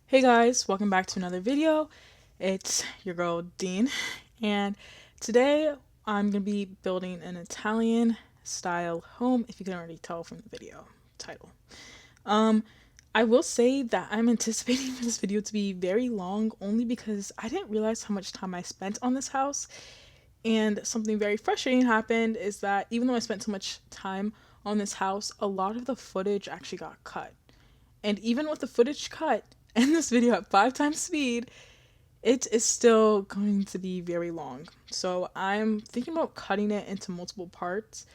Hey guys, welcome back to another video. It's your girl Dean, and today I'm gonna be building an Italian style home, if you can already tell from the video title. Um, I will say that I'm anticipating for this video to be very long only because I didn't realize how much time I spent on this house, and something very frustrating happened is that even though I spent so much time on this house, a lot of the footage actually got cut. And even with the footage cut and this video at 5 times speed, it is still going to be very long. So I'm thinking about cutting it into multiple parts.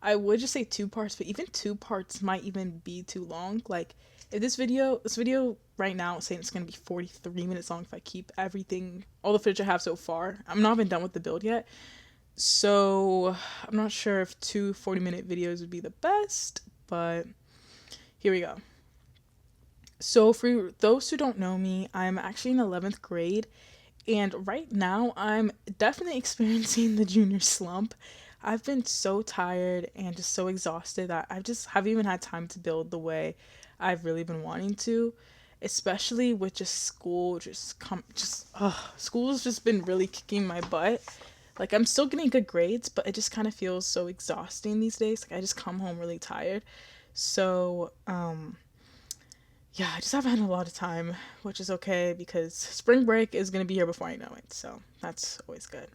I would just say 2 parts, but even 2 parts might even be too long. Like if this video right now is saying it's gonna be 43 minutes long if I keep everything, all the footage I have so far. I'm not even done with the build yet. So I'm not sure if two 40-minute videos would be the best, but here we go. So, for those who don't know me, I'm actually in 11th grade, and right now I'm definitely experiencing the junior slump. I've been so tired and just so exhausted that I just haven't even had time to build the way I've really been wanting to, especially with just school. School's just been really kicking my butt. Like, I'm still getting good grades, but it just kind of feels so exhausting these days. Like, I just come home really tired. So, yeah, I just haven't had a lot of time, which is okay because spring break is going to be here before I know it. So that's always good.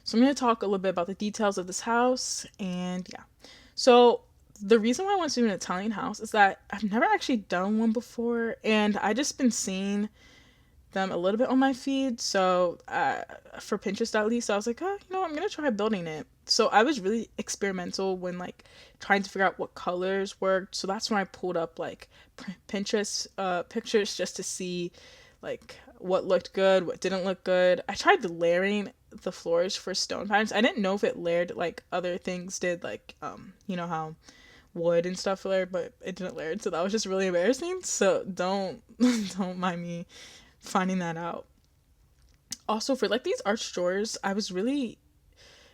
So I'm going to talk a little bit about the details of this house. And yeah. So the reason why I want to do an Italian house is that I've never actually done one before. And I just been seeing them a little bit on my feed. So for Pinterest at least, so I was like, oh, I'm gonna try building it. So I was really experimental when like trying to figure out what colors worked. So that's when I pulled up like Pinterest pictures just to see like what looked good, what didn't look good. I tried layering the floors for stone patterns. I didn't know if it layered like other things did, like you know how wood and stuff layered, but it didn't layer. So that was just really embarrassing. So don't don't mind me finding that out. Also, for like these arch doors, it was really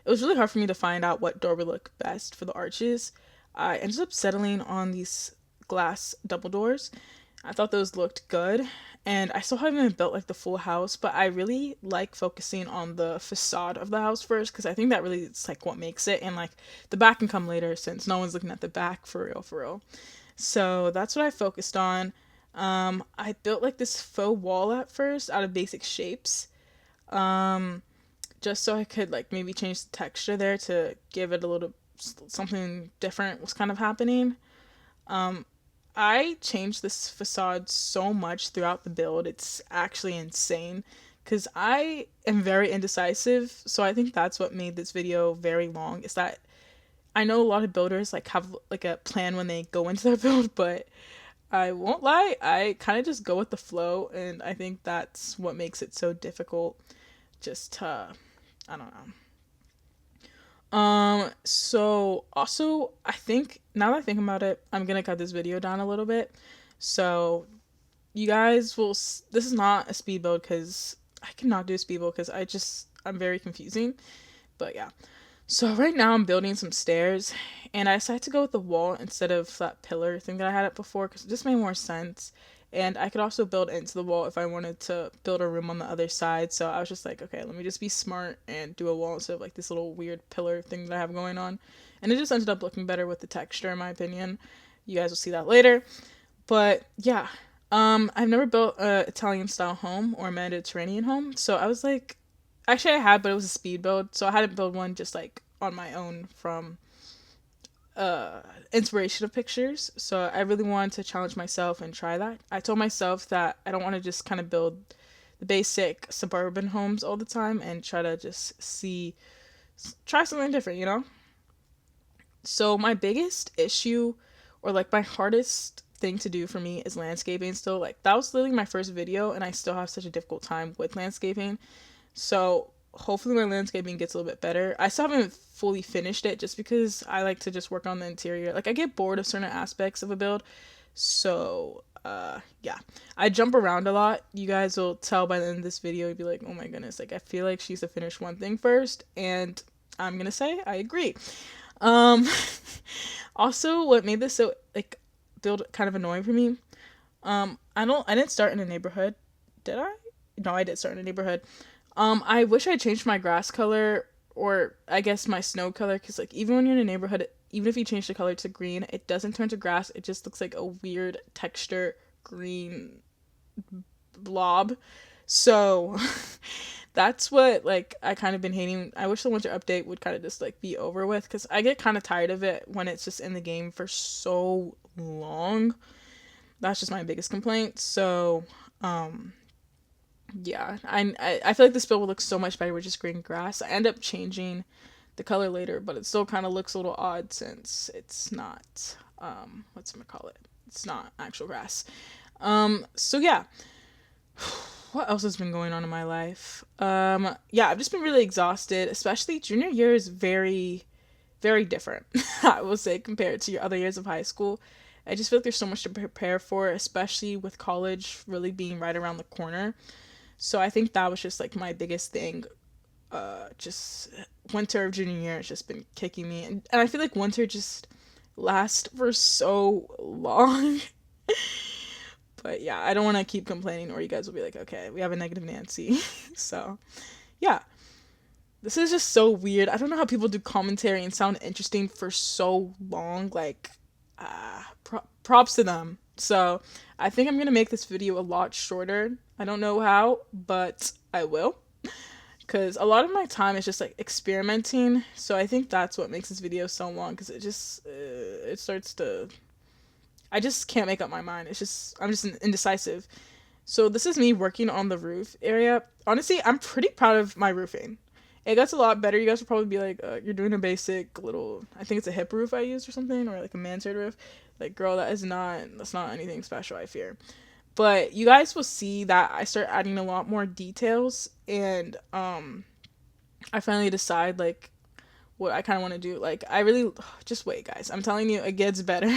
hard for me to find out what door would look best for the arches. I ended up settling on these glass double doors. I thought those looked good, and I still haven't built like the full house, but I really like focusing on the facade of the house first because I think that really is like what makes it, and like the back can come later since no one's looking at the back for real, for real. So that's what I focused on. I built like this faux wall at first out of basic shapes, um, just so I could like maybe change the texture there to give it a little something different was kind of happening. Um, I changed this facade so much throughout the build. It's actually insane because I am very indecisive. So I think that's what made this video very long. Is that I know a lot of builders like have like a plan when they go into their build, but I won't lie, I kind of just go with the flow, and I think that's what makes it so difficult. Just I don't know. So also, I think now that I think about it, I'm gonna cut this video down a little bit. So you guys will. This is not a speed build because I cannot do a speed build because I'm very confusing. But yeah. So right now I'm building some stairs, and I decided to go with the wall instead of that pillar thing that I had it before because it just made more sense. And I could also build into the wall if I wanted to build a room on the other side. So I was just like, okay, let me just be smart and do a wall instead of like this little weird pillar thing that I have going on. And it just ended up looking better with the texture, in my opinion. You guys will see that later. But yeah, I've never built a Italian style home or a Mediterranean home. So I was like, actually, I had, but it was a speed build, so I hadn't built one just like on my own from inspiration of pictures. So I really wanted to challenge myself and try that. I told myself that I don't want to just kind of build the basic suburban homes all the time and try to just try something different. So my biggest issue, or like my hardest thing to do for me, is landscaping still. Like that was literally my first video, and I still have such a difficult time with landscaping. So hopefully my landscaping gets a little bit better. I still haven't fully finished it just because I like to just work on the interior. Like I get bored of certain aspects of a build. So yeah. I jump around a lot. You guys will tell by the end of this video, you'd be like, oh my goodness, like I feel like she needs to finish one thing first, and I'm gonna say I agree. Um also what made this so like build kind of annoying for me I didn't start in a neighborhood. Did I? No, I did start in a neighborhood. I wish I changed my grass color, or I guess my snow color, because like even when you're in a neighborhood, even if you change the color to green, it doesn't turn to grass. It just looks like a weird texture green blob. So that's what like I kind of been hating. I wish the winter update would kind of just like be over with, because I get kind of tired of it when it's just in the game for so long. That's just my biggest complaint. So yeah, I feel like this build would look so much better with just green grass. I end up changing the color later, but it still kind of looks a little odd since it's not what's I'm gonna call it. It's not actual grass. So yeah, what else has been going on in my life? Yeah, I've just been really exhausted. Especially junior year is very different. I will say compared to your other years of high school. I just feel like there's so much to prepare for, especially with college really being right around the corner. So I think that was just like my biggest thing. Just winter of junior year has just been kicking me, and I feel like winter just lasts for so long. But yeah, I don't want to keep complaining, or you guys will be like, okay, we have a negative Nancy. So yeah, this is just so weird. I don't know how people do commentary and sound interesting for so long. Like, props to them. So I think I'm gonna make this video a lot shorter. I don't know how, but I will. Because a lot of my time is just like experimenting. So I think that's what makes this video so long. Because it just, it starts to, I just can't make up my mind. It's just, I'm just indecisive. So this is me working on the roof area. Honestly, I'm pretty proud of my roofing. It gets a lot better. You guys will probably be like, you're doing a basic little, I think it's a hip roof I used or something, or like a mansard roof. Like, girl, that's not anything special, I fear. But you guys will see that I start adding a lot more details, and I finally decide like what I kind of want to do. Like, I really just wait, guys. I'm telling you, it gets better.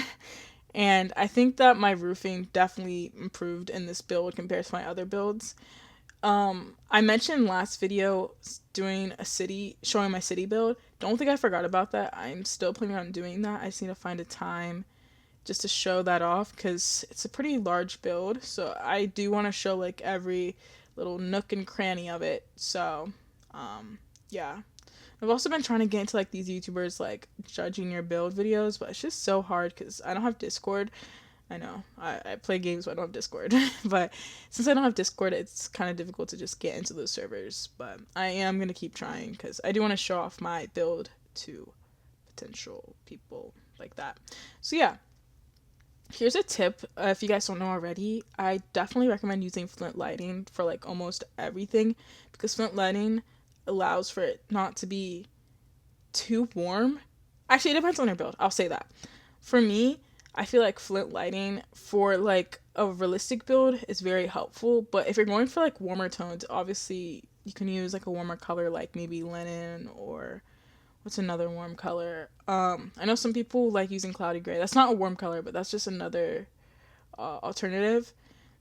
And I think that my roofing definitely improved in this build compared to my other builds. I mentioned last video doing a city, showing my city build. Don't think I forgot about that. I'm still planning on doing that. I just need to find a time just to show that off, because it's a pretty large build. So I do want to show like every little nook and cranny of it. So, yeah. I've also been trying to get into like these YouTubers like judging your build videos, but it's just so hard because I don't have Discord. I know I play games, but I don't have Discord. But since I don't have Discord, it's kind of difficult to just get into those servers. But I am gonna keep trying because I do want to show off my build to potential people like that. So yeah, here's a tip. If you guys don't know already, I definitely recommend using flint lighting for like almost everything, because flint lighting allows for it not to be too warm. Actually, it depends on your build. I'll say that. For me, I feel like flint lighting for like a realistic build is very helpful, but if you're going for like warmer tones, obviously you can use like a warmer color like maybe linen, or what's another warm color? I know some people like using cloudy gray. That's not a warm color, but that's just another alternative.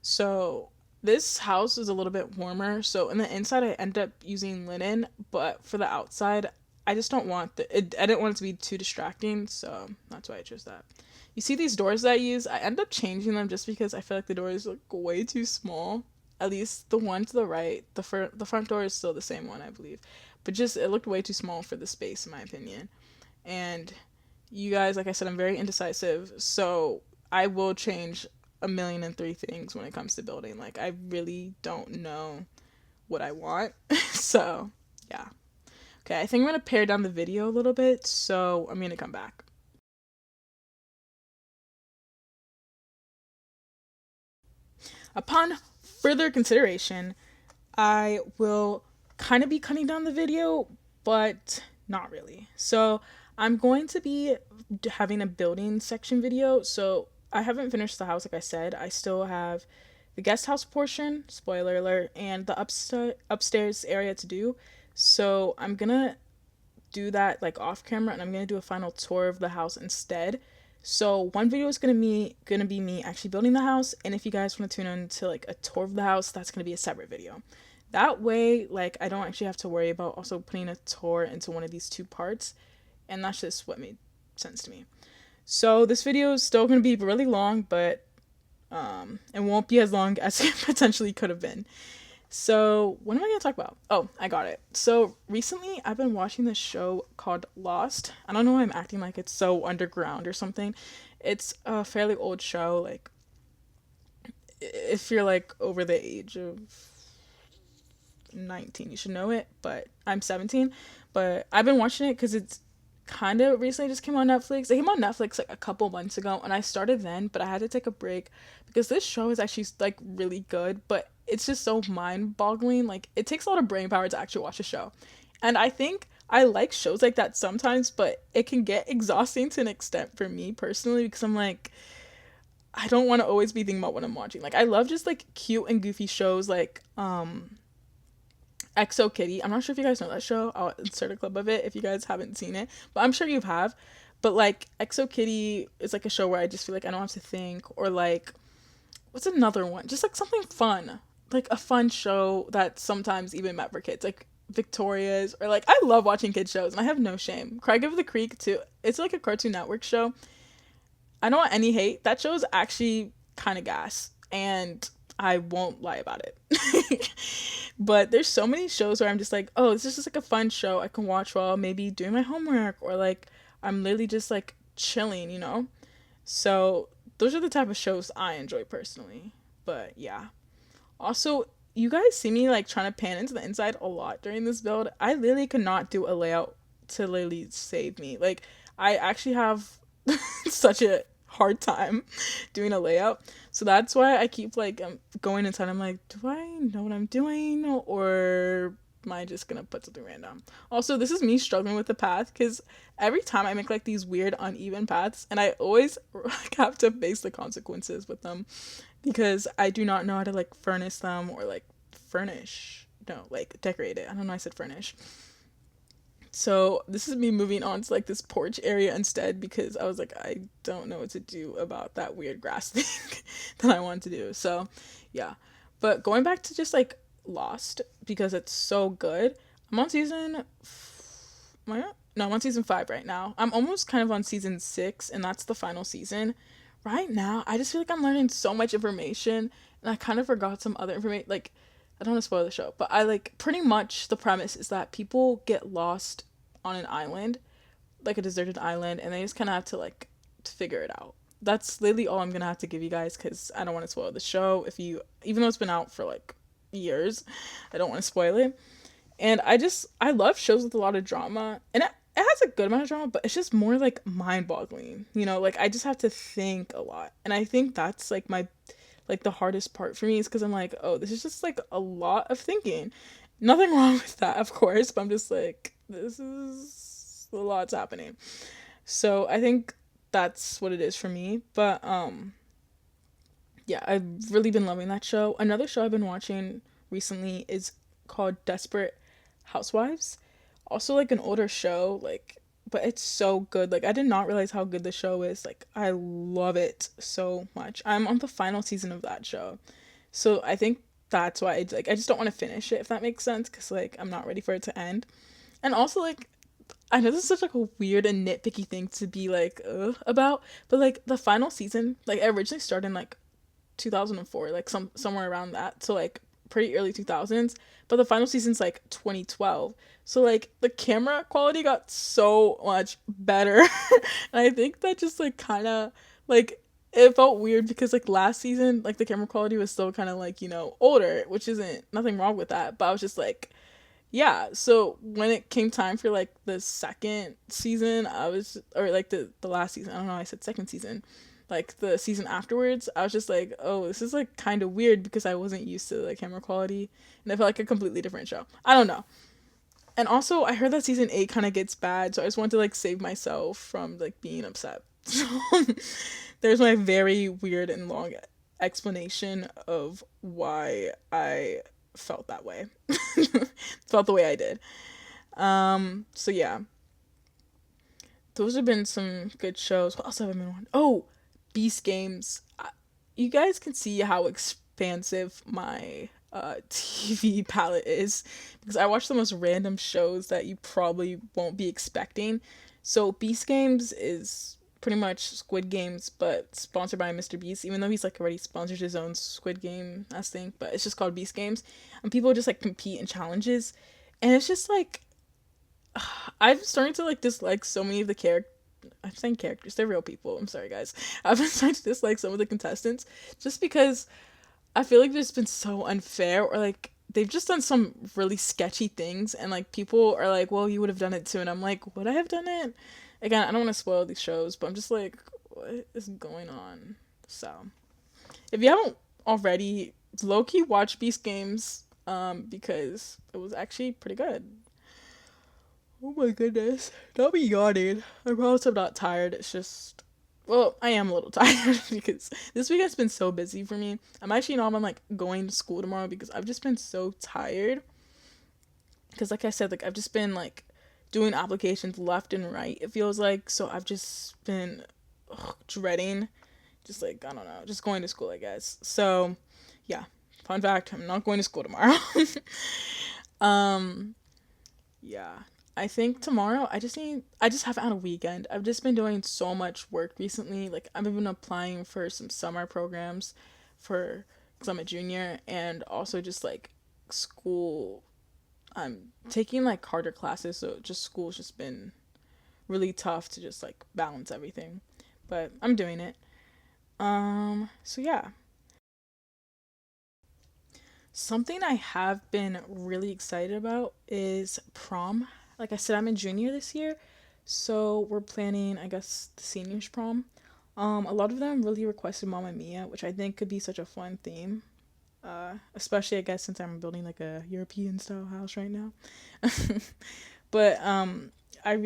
So this house is a little bit warmer. So in the inside, I end up using linen, but for the outside, I just don't want I didn't want it to be too distracting, so that's why I chose that. You see these doors that I use? I end up changing them just because I feel like the doors look way too small. At least the one to the right, the front door is still the same one, I believe, but just it looked way too small for the space in my opinion. And you guys, like I said, I'm very indecisive, so I will change a million and three things when it comes to building. Like, I really don't know what I want. So yeah. Okay, I think I'm gonna pare down the video a little bit, so I'm gonna come back. Upon further consideration, I will kind of be cutting down the video, but not really. So I'm going to be having a building section video. So I haven't finished the house, like I said. I still have the guest house portion, spoiler alert, and the upstairs area to do. So I'm gonna do that like off camera, and I'm gonna do a final tour of the house instead. So one video is gonna be me actually building the house, and if you guys want to tune in to like a tour of the house, that's gonna be a separate video. That way, like, I don't actually have to worry about also putting a tour into one of these two parts, and that's just what made sense to me. So this video is still gonna be really long, but It won't be as long as it potentially could have been. So, what am I going to talk about? Oh, I got it. So, recently I've been watching this show called Lost. I don't know why I'm acting like it's so underground or something. It's a fairly old show. Like, if you're like over the age of 19, you should know it, but I'm 17. But I've been watching it because it's kind of recently just came on Netflix. It came on Netflix like a couple months ago, and I started then, but I had to take a break because this show is actually like really good, but it's just so mind-boggling. Like it takes a lot of brain power to actually watch a show. And I think I like shows like that sometimes, but it can get exhausting to an extent for me personally because I'm like I don't want to always be thinking about what I'm watching. Like I love just like cute and goofy shows like Exo Kitty. I'm not sure if you guys know that show. I'll insert a clip of it if you guys haven't seen it, but I'm sure you have. But like Exo Kitty is like a show where I just feel like I don't have to think, or like what's another one? Just like something fun, like a fun show that sometimes even meant for kids, like Victoria's, or like I love watching kids shows and I have no shame. Craig of the Creek too. It's like a Cartoon Network show. I don't want any hate. That show is actually kind of gas, and I won't lie about it. But there's so many shows where I'm just like, oh, this is just like a fun show I can watch while maybe doing my homework, or like I'm literally just like chilling, you know? So those are the type of shows I enjoy personally. But yeah. Also, you guys see me like trying to pan into the inside a lot during this build. I literally could not do a layout to literally save me. Like I actually have such a hard time doing a layout. So that's why I keep like going inside. I'm like, do I know what I'm doing, or am I just gonna put something random? Also, this is me struggling with the path because every time I make like these weird uneven paths, and I always like, have to face the consequences with them because I do not know how to like furnish them, or like furnish. No, like decorate it. I don't know. I said furnish. So this is me moving on to like this porch area instead because I was like, I don't know what to do about that weird grass thing that I want to do. So yeah. But going back to just like Lost because it's so good. I'm on season no, I'm on season 5 right now. I'm almost kind of on season 6, and that's the final season. Right now, I just feel like I'm learning so much information, and I kind of forgot some other information. Like, I don't want to spoil the show, but I like pretty much the premise is that people get lost on an island, like a deserted island, and they just kind of have to like to figure it out. That's literally all I'm gonna have to give you guys because I don't want to spoil the show. If you, even though it's been out for like years, I don't want to spoil it. And I love shows with a lot of drama, and it has a good amount of drama, but it's just more like mind-boggling. You know, like I just have to think a lot, and I think that's like my like the hardest part for me is because I'm like, oh, this is just like a lot of thinking. Nothing wrong with that, of course, but I'm just like, this is a lot's happening. So I think that's what it is for me. But yeah, I've really been loving that show. Another show I've been watching recently is called Desperate Housewives. Also like an older show, like but it's so good. Like I did not realize how good the show is. Like I love it so much. I'm on the final season of that show. So I think that's why I just don't want to finish it if that makes sense cuz like I'm not ready for it to end. And also like I know this is such like a weird and nitpicky thing to be like about, but like the final season, like it originally started in like 2004, like somewhere around that. So like pretty early 2000s, but the final season's like 2012. So like the camera quality got so much better. And I think that just like kind of like it felt weird because like last season like the camera quality was still kind of like, you know, older, which isn't nothing wrong with that, but I was just like yeah, so when it came time for like the second season, I was or like the last season, I don't know, I said second season, like the season afterwards, I was just like, oh, this is like kind of weird because I wasn't used to the camera quality, and I felt like a completely different show. I don't know. And also, I heard that season 8 kind of gets bad, so I just wanted to like save myself from like being upset. So there's my very weird and long explanation of why I felt that way. Felt the way I did. So yeah. Those have been some good shows. What else have I been on? Oh, Beast Games. You guys can see how expansive my TV palette is because I watch the most random shows that you probably won't be expecting. So Beast Games is pretty much Squid Games, but sponsored by Mr. Beast, even though he's like already sponsored his own Squid Game, I think, but it's just called Beast Games. And people just like compete in challenges. And it's just like, I'm starting to like dislike so many of the characters. I'm saying characters, they're real people. I'm sorry, guys. I've been starting to dislike some of the contestants just because I feel like there's been so unfair, or like they've just done some really sketchy things, and like people are like, well, you would have done it too. And I'm like, would I have done it? Again, I don't want to spoil these shows, but I'm just like, what is going on? So, if you haven't already, low key watch Beast Games, because it was actually pretty good. Oh my goodness. Don't be yawning. I promise I'm not tired. It's just, well, I am a little tired because this week has been so busy for me. I'm actually not, I'm like going to school tomorrow because I've just been so tired. Because like I said, like I've just been like doing applications left and right, it feels like. So I've just been dreading, just like, I don't know, just going to school, I guess. So yeah, fun fact, I'm not going to school tomorrow. um, yeah. I think tomorrow I just haven't had a weekend. I've just been doing so much work recently. Like I've been applying for some summer programs for, because I'm a junior, and also just like school. I'm taking like harder classes, so just school's just been really tough to just like balance everything. But I'm doing it. So yeah. Something I have been really excited about is prom. Like I said, I'm a junior this year, so we're planning, I guess, the seniors prom. A lot of them really requested Mamma Mia, which I think could be such a fun theme. Especially I guess since I'm building like a European style house right now. But I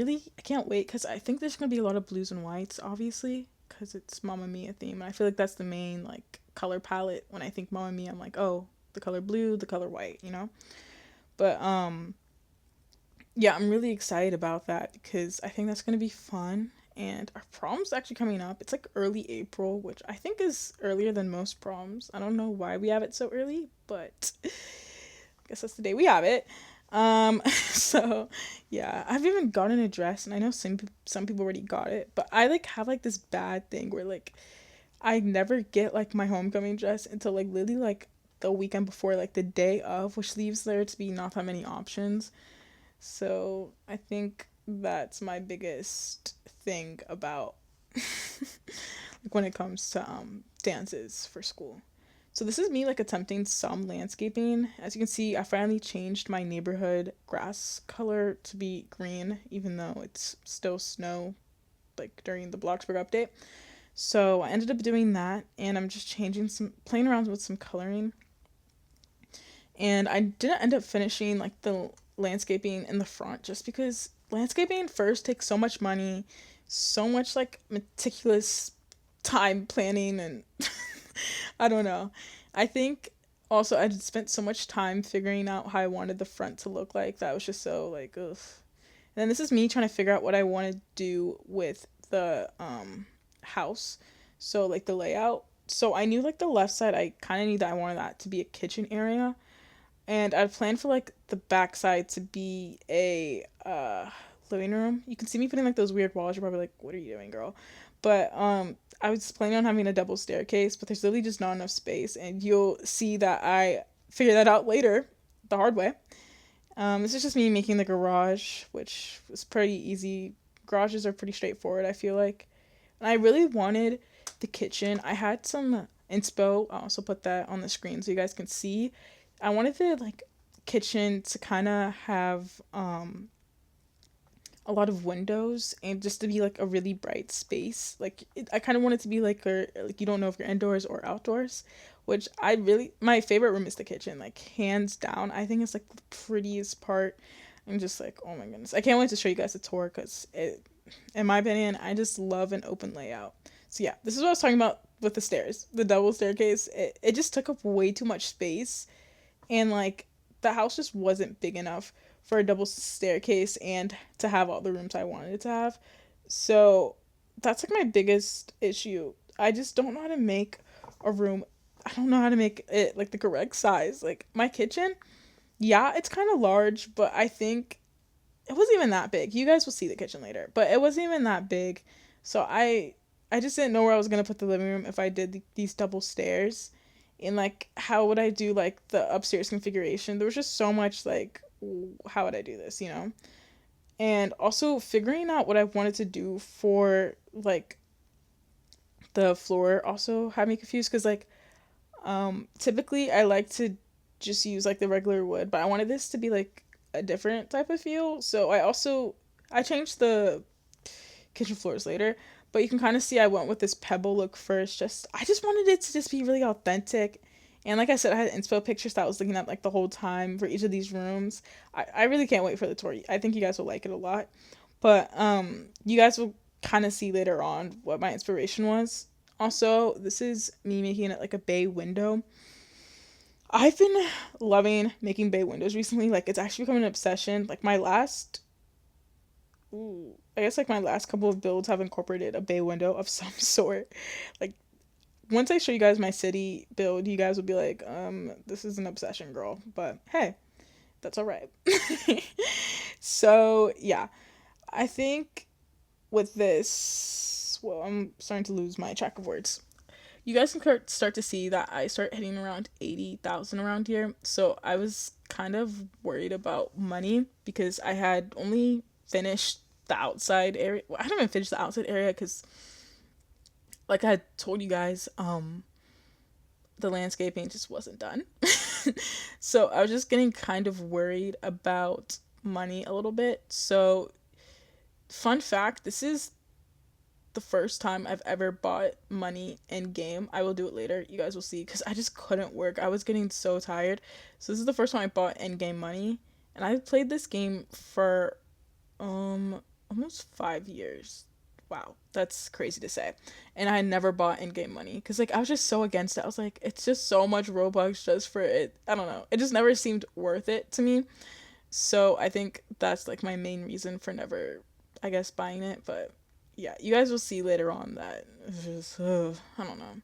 can't wait because I think there's gonna be a lot of blues and whites, obviously, because it's Mamma Mia theme, and I feel like that's the main like color palette. When I think Mamma Mia, I'm like, oh, the color blue, the color white, you know. But yeah, I'm really excited about that because I think that's gonna be fun. And our prom's actually coming up. It's like early April, which I think is earlier than most proms. I don't know why we have it so early, but I guess that's the day we have it. So yeah, I've even gotten a dress, and I know some people already got it, but I like have like this bad thing where like I never get like my homecoming dress until like literally like the weekend before, like the day of, which leaves there to be not that many options. So I think that's my biggest thing about like when it comes to dances for school. So this is me like attempting some landscaping. As you can see, I finally changed my neighborhood grass color to be green, even though it's still snow like during the Bloxburg update. So I ended up doing that, and I'm just playing around with some coloring. And I didn't end up finishing like the landscaping in the front just because landscaping first takes so much money, so much like meticulous time planning, and I don't know. I think also I just spent so much time figuring out how I wanted the front to look like that was just so like ugh. And then this is me trying to figure out what I want to do with the house. So like the layout. So I knew like the left side, I kind of knew that I wanted that to be a kitchen area, and I planned for like the back side to be a living room. You can see me putting like those weird walls. You're probably like, "What are you doing, girl?" But I was planning on having a double staircase, but there's literally just not enough space, and you'll see that I figure that out later, the hard way. This is just me making the garage, which was pretty easy. Garages are pretty straightforward, I feel like. And I really wanted the kitchen. I had some inspo. I'll also put that on the screen so you guys can see. I wanted the like kitchen to kind of have a lot of windows, and just to be like a really bright space. Like I kind of want it to be like you don't know if you're indoors or outdoors, which I really, my favorite room is the kitchen, like hands down. I think it's like the prettiest part. I'm just like, oh my goodness, I can't wait to show you guys the tour because it, in my opinion, I just love an open layout. So yeah, this is what I was talking about with the stairs, the double staircase. It just took up way too much space, and like the house just wasn't big enough for a double staircase and to have all the rooms I wanted it to have. So that's like my biggest issue. I just don't know how to make a room. I don't know how to make it like the correct size. Like my kitchen, yeah, it's kind of large, but I think it wasn't even that big. You guys will see the kitchen later, but it wasn't even that big. So I just didn't know where I was gonna put the living room if I did these double stairs, and like how would I do like the upstairs configuration? There was just so much like how would I do this, you know? And also figuring out what I wanted to do for like the floor also had me confused because like typically I like to just use like the regular wood, but I wanted this to be like a different type of feel. So I changed the kitchen floors later, but you can kind of see I went with this pebble look first. Just I just wanted it to just be really authentic. And like I said, I had inspo pictures that I was looking at like the whole time for each of these rooms. I really can't wait for the tour. I think you guys will like it a lot. But you guys will kind of see later on what my inspiration was. Also, this is me making it like a bay window. I've been loving making bay windows recently. Like it's actually become an obsession. Like my last ooh, I guess like my last couple of builds have incorporated a bay window of some sort. Like once I show you guys my city build, you guys will be like, this is an obsession, girl. But hey, that's all right. So yeah, I think with this, well, I'm starting to lose my track of words. You guys can start to see that I start hitting around 80,000 around here. So I was kind of worried about money because I had only finished the outside area. Well, I haven't even finished the outside area because, like I told you guys, the landscaping just wasn't done. So I was just getting kind of worried about money a little bit. So, fun fact, this is the first time I've ever bought money in game. I will do it later. You guys will see because I just couldn't work. I was getting so tired. So this is the first time I bought in game money, and I played this game for almost 5 years. Wow, that's crazy to say. And I never bought in game money because like I was just so against it. I was like, it's just so much Robux just for it. I don't know. It just never seemed worth it to me. So I think that's like my main reason for never, I guess, buying it. But yeah, you guys will see later on that it's just, I don't know.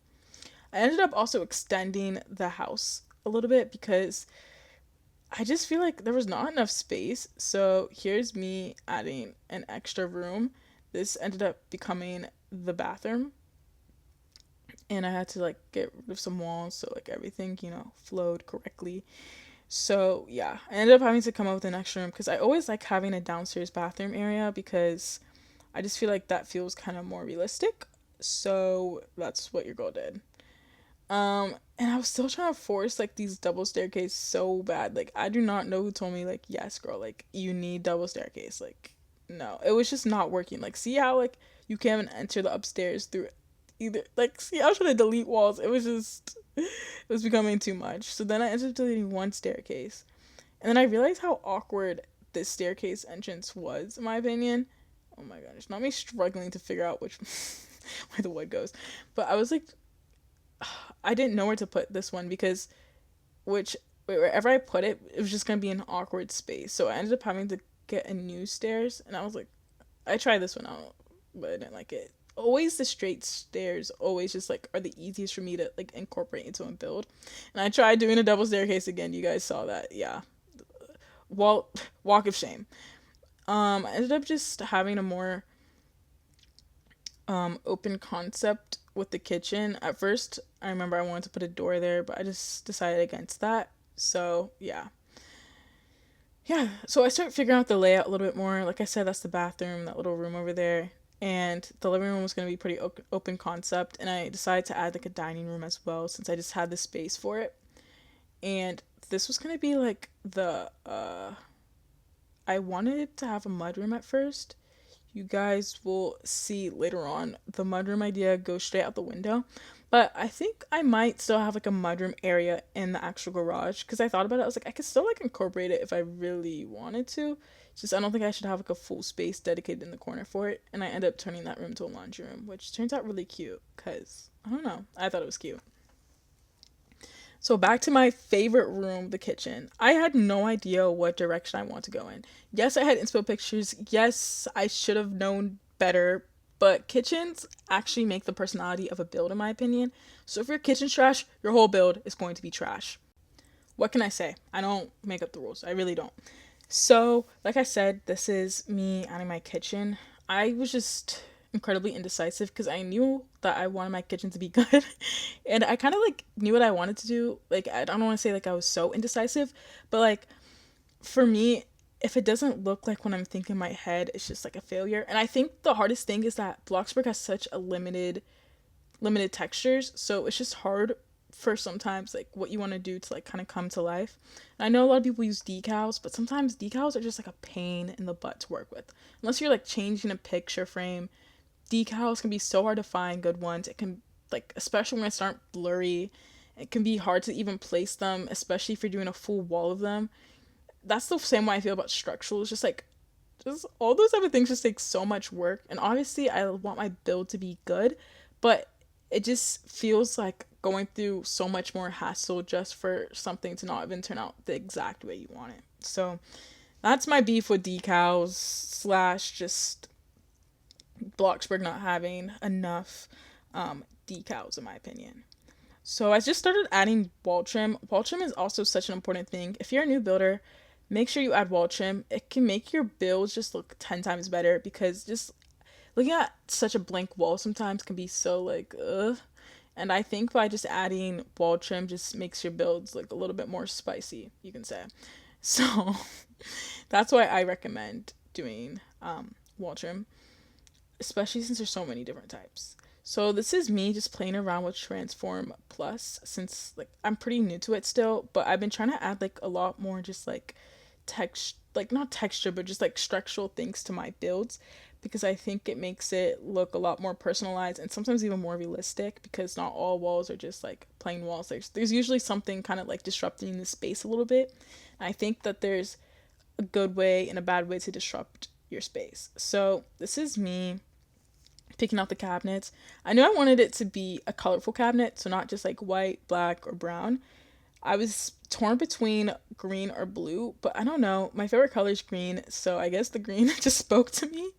I ended up also extending the house a little bit because I just feel like there was not enough space. So here's me adding an extra room. This ended up becoming the bathroom. And I had to like get rid of some walls so like everything, flowed correctly. So yeah, I ended up having to come up with an extra room because I always like having a downstairs bathroom area because I just feel like that feels kind of more realistic. So that's what your girl did. And I was still trying to force like these double staircase so bad. Like I do not know who told me like, yes, girl, like you need double staircase. Like no, it was just not working. Like see how like you can't even enter the upstairs through either. Like see, I was trying to delete walls. It was just it was becoming too much. So then I ended up deleting one staircase, and then I realized how awkward this staircase entrance was, in my opinion. Oh my gosh, not me struggling to figure out which where the wood goes, but I was like, I didn't know where to put this one because which wherever I put it, it was just gonna be an awkward space. So I ended up having to get a new stairs, and I was like, I tried this one out, but I didn't like it. Always the straight stairs always just like are the easiest for me to like incorporate into a build. And I tried doing a double staircase again. You guys saw that, yeah. Walk of shame. I ended up just having a more open concept with the kitchen. At first, I remember I wanted to put a door there, but I just decided against that. So, yeah. Yeah, so I started figuring out the layout a little bit more. Like I said, that's the bathroom, that little room over there. And the living room was going to be pretty open concept. And I decided to add like a dining room as well since I just had the space for it. And this was going to be like I wanted to have a mudroom at first. You guys will see later on the mudroom idea goes straight out the window. But I think I might still have like a mudroom area in the actual garage because I thought about it. I was like, I could still like incorporate it if I really wanted to. Just I don't think I should have like a full space dedicated in the corner for it. And I ended up turning that room to a laundry room, which turns out really cute because I don't know. I thought it was cute. So back to my favorite room, the kitchen. I had no idea what direction I want to go in. Yes, I had inspo pictures. Yes, I should have known better. But kitchens actually make the personality of a build, in my opinion. So if your kitchen's trash, your whole build is going to be trash. What can I say? I don't make up the rules. I really don't. So, like I said, this is me adding my kitchen. I was just incredibly indecisive because I knew that I wanted my kitchen to be good. And I kind of like knew what I wanted to do. Like, I don't want to say like I was so indecisive, but like for me, if it doesn't look like when I'm thinking in my head, it's just like a failure. And I think the hardest thing is that Bloxburg has such a limited textures, so it's just hard for sometimes like what you want to do to like kind of come to life. And I know a lot of people use decals, but sometimes decals are just like a pain in the butt to work with. Unless you're like changing a picture frame, decals can be so hard to find good ones. It can, like, especially when it's aren't blurry, it can be hard to even place them, especially if you're doing a full wall of them. That's the same way I feel about structural. It's just like, just all those type of things just take so much work. And obviously I want my build to be good, but it just feels like going through so much more hassle just for something to not even turn out the exact way you want it. So that's my beef with decals slash just Bloxburg not having enough decals, in my opinion. So I just started adding wall trim. Wall trim is also such an important thing. If you're a new builder, make sure you add wall trim. It can make your builds just look 10 times better, because just looking at such a blank wall sometimes can be so like, ugh. And I think by just adding wall trim just makes your builds like a little bit more spicy, you can say. So that's why I recommend doing wall trim, especially since there's so many different types. So this is me just playing around with Transform Plus, since like I'm pretty new to it still, but I've been trying to add like a lot more just like text, like not texture, but just like structural things to my builds, because I think it makes it look a lot more personalized and sometimes even more realistic, because not all walls are just like plain walls. There's usually something kind of like disrupting the space a little bit. And I think that there's a good way and a bad way to disrupt your space. So this is me picking out the cabinets. I knew I wanted it to be a colorful cabinet, so not just like white, black, or brown. I was torn between green or blue, but I don't know. My favorite color is green, so I guess the green just spoke to me.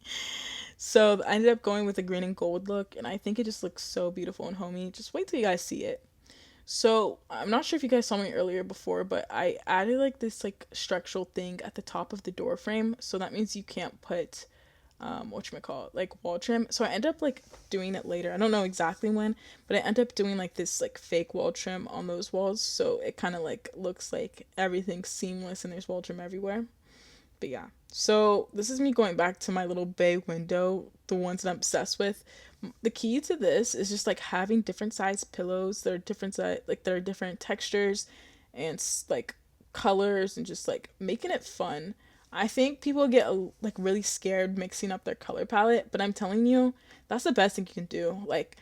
So I ended up going with a green and gold look, and I think it just looks so beautiful and homey. Just wait till you guys see it. So I'm not sure if you guys saw me earlier before, but I added like this like structural thing at the top of the door frame, so that means you can't put whatchamacallit, like wall trim. So I end up like doing it later. I don't know exactly when, but I end up doing like this like fake wall trim on those walls, so it kind of like looks like everything's seamless and there's wall trim everywhere. But yeah. So this is me going back to my little bay window, the ones that I'm obsessed with. The key to this is just like having different size pillows that are different size, like there are different textures and like colors, and just like making it fun. I think people get like really scared mixing up their color palette, but I'm telling you, that's the best thing you can do. Like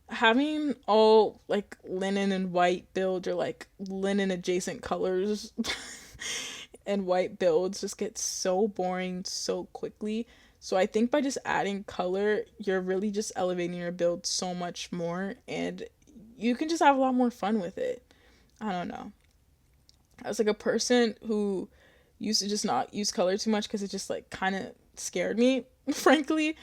having all like linen and white build, or like linen adjacent colors and white builds just get so boring so quickly. So I think by just adding color, you're really just elevating your build so much more, and you can just have a lot more fun with it. I don't know. As like a person who used to just not use color too much because it just like kind of scared me, frankly,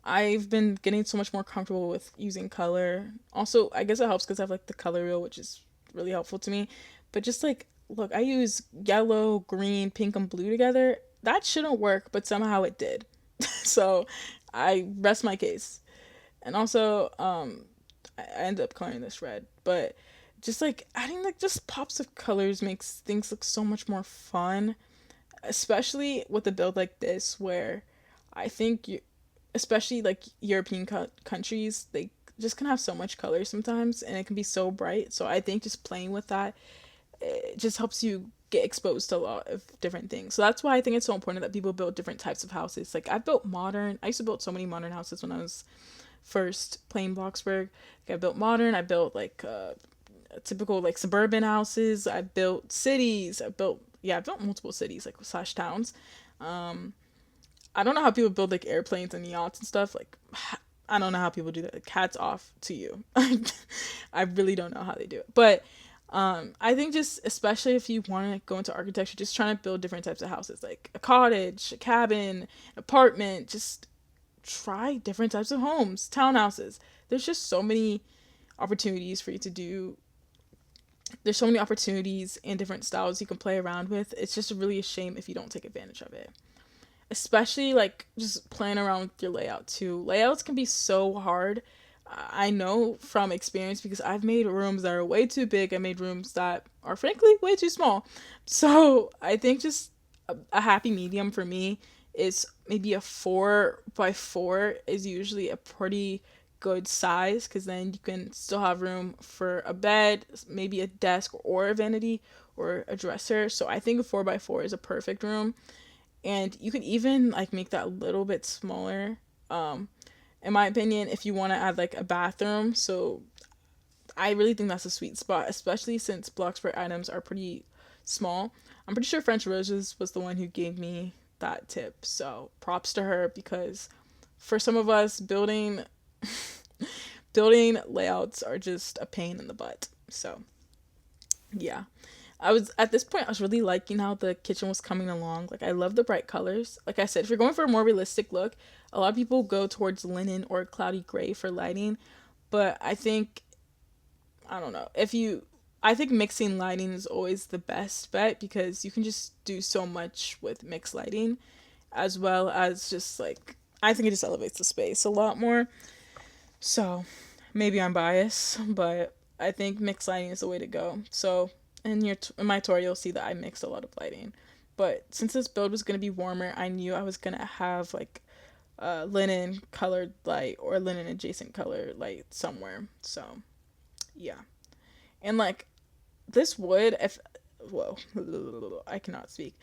I've been getting so much more comfortable with using color. Also, I guess it helps because I have like the color wheel, which is really helpful to me. But just like, look, I use yellow, green, pink, and blue together. That shouldn't work, but somehow it did. So I rest my case. And also, I end up coloring this red, but just like adding like just pops of colors makes things look so much more fun, especially with a build like this, where I think you, especially like European countries, they just can have so much color sometimes, and it can be so bright. So I think just playing with that, it just helps you get exposed to a lot of different things. So that's why I think it's so important that people build different types of houses. Like I used to build so many modern houses when I was first playing Bloxburg. Like I built modern, I built like typical like suburban houses, I built cities, I built multiple cities like slash towns. um I don't know how people build like airplanes and yachts and stuff. Like, I don't know how people do that. Like, hats off to you. I really don't know how they do it. But I think just especially if you want to go into architecture, just trying to build different types of houses, like a cottage, a cabin, an apartment. Just try different types of homes, townhouses. There's just so many opportunities for you to do. There's so many opportunities and different styles you can play around with. It's just really a shame if you don't take advantage of it, especially like just playing around with your layout too. Layouts can be so hard. I know from experience because I've made rooms that are way too big. I made rooms that are frankly way too small. So I think just a happy medium for me is maybe a 4 by 4 is usually a pretty good size, because then you can still have room for a bed, maybe a desk or a vanity or a dresser. So I think a 4 by 4 is a perfect room, and you could even like make that a little bit smaller. Um, in my opinion, if you want to add like a bathroom. So I really think that's a sweet spot, especially since Bloxburg items are pretty small. I'm pretty sure French Roses was the one who gave me that tip. So props to her, because for some of us, building layouts are just a pain in the butt. So yeah. I was at this point I was really liking how the kitchen was coming along. Like I love the bright colors. Like I said, if you're going for a more realistic look, a lot of people go towards linen or cloudy gray for lighting. But I don't know. If you I think mixing lighting is always the best bet, because you can just do so much with mixed lighting, as well as just like I think it just elevates the space a lot more. So maybe I'm biased, but I think mixed lighting is the way to go. So in my tour, you'll see that I mixed a lot of lighting. But since this build was gonna be warmer, I knew I was gonna have like linen colored light or linen adjacent color light somewhere. So yeah, and like this wood, if whoa, I cannot speak.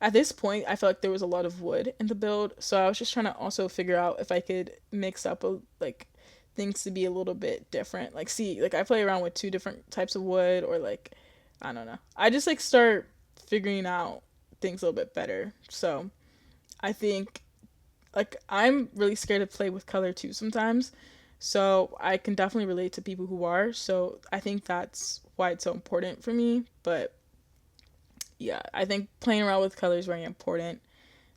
At this point, I felt like there was a lot of wood in the build, so I was just trying to also figure out if I could mix up like things to be a little bit different. Like, see, like I play around with two different types of wood, or like I don't know. I just like start figuring out things a little bit better. So I think like I'm really scared to play with color too sometimes. So I can definitely relate to people who are. So I think that's why it's so important for me. But yeah, I think playing around with color is very important.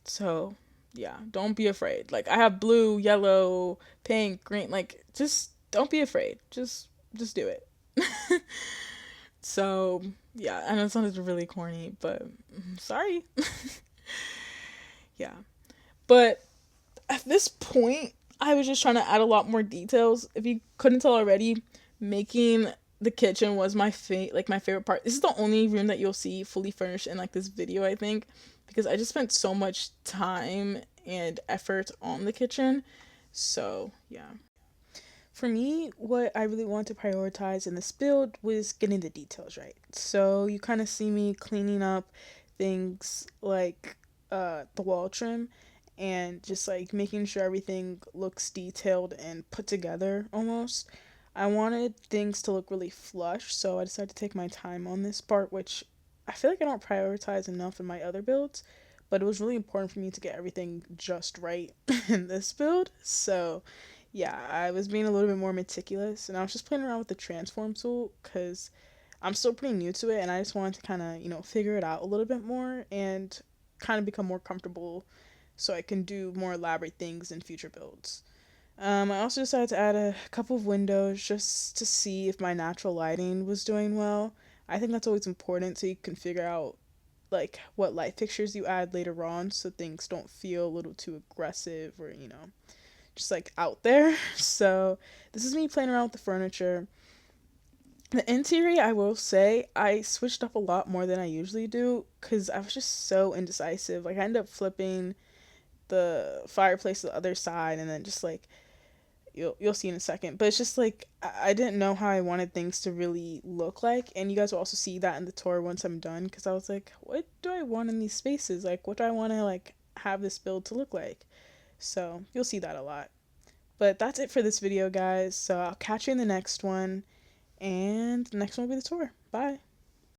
So yeah, don't be afraid. Like I have blue, yellow, pink, green. Like just don't be afraid. Just do it. So yeah, I know it sounded really corny, but sorry. Yeah, but at this point, I was just trying to add a lot more details. If you couldn't tell already, making the kitchen was my favorite part. This is the only room that you'll see fully furnished in like this video, I think, because I just spent so much time and effort on the kitchen. So, yeah. For me, what I really want to prioritize in this build was getting the details right. So, you kind of see me cleaning up things like the wall trim, and just like making sure everything looks detailed and put together almost. I wanted things to look really flush, so I decided to take my time on this part, which I feel like I don't prioritize enough in my other builds, but it was really important for me to get everything just right in this build. So, yeah, I was being a little bit more meticulous, and I was just playing around with the transform tool because I'm still pretty new to it, and I just wanted to kind of, figure it out a little bit more and kind of become more comfortable so I can do more elaborate things in future builds. I also decided to add a couple of windows just to see if my natural lighting was doing well. I think that's always important so you can figure out like what light fixtures you add later on so things don't feel a little too aggressive or, just like out there. So, this is me playing around with the furniture. The interior, I will say, I switched up a lot more than I usually do because I was just so indecisive. Like, I ended up flipping the fireplace to the other side, and then just like you'll see in a second, but it's just like I didn't know how I wanted things to really look like, and you guys will also see that in the tour once I'm done, because I was like, what do I want in these spaces? Like, what do I want to like have this build to look like? So you'll see that a lot. But that's it for this video, guys. So I'll catch you in the next one, and the next one will be the tour. Bye.